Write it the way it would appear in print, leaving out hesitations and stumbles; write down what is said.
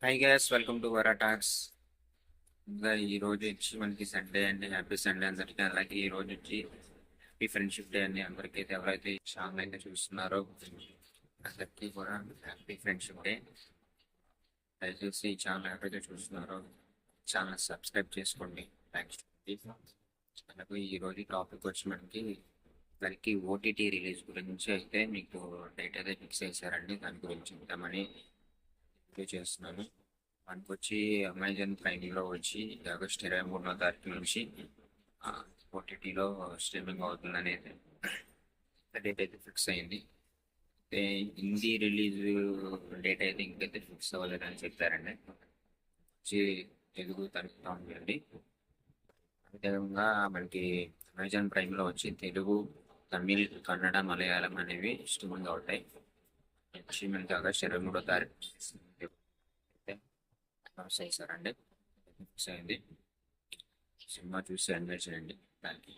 High guys, welcome to Vara talks. ఇంకా ఈ రోజు వచ్చి మనకి సండే అండి. హ్యాపీ సండే అందరికీ. అలాగే ఈ రోజు వచ్చి హ్యాపీ ఫ్రెండ్షిప్ డే అండి. అందరికీ ఎవరైతే ఈ ఛానల్ అయితే చూస్తున్నారో అందరికీ కూడా హ్యాపీ ఫ్రెండ్షిప్ డే. దయచేసి ఈ ఛానల్ ఎవరైతే చూస్తున్నారో ఛానల్ సబ్స్క్రైబ్ చేసుకోండి. థ్యాంక్స్. అలాగే ఈ రోజు టాపిక్ వచ్చి మనకి ఓటీటీ రిలీజ్ గురించి అయితే మీకు డేట్ అయితే ఫిక్స్ చేశారండి. దాని గురించి చెప్తామని చేస్తున్నాను. మనకు వచ్చి అమెజాన్ ప్రైమ్లో వచ్చి ఆగస్ట్ 23వ తారీఖు నుంచి ఓటీటీలో స్ట్రీమింగ్ అవుతుంది అనేది డేట్ అయితే ఫిక్స్ అయింది. అయితే హిందీ రిలీజ్ డేట్ అయితే ఇంకైతే ఫిక్స్ అవ్వలేదని చెప్పారండి. వచ్చి తెలుగు తరుగుతూ ఉందండి. అదేవిధంగా మనకి అమెజాన్ ప్రైమ్లో వచ్చి తెలుగు, తమిళ్, కన్నడ, మలయాళం అనేవి స్ట్రీమింగ్ అవుతాయి. వచ్చి మనకి ఆగస్ట్ 23వ తారీఖు అనౌన్స్ చేశారండి. ఫిక్స్ అయింది. సినిమా చూసి ఎంజాయ్ చేయండి. Thank you.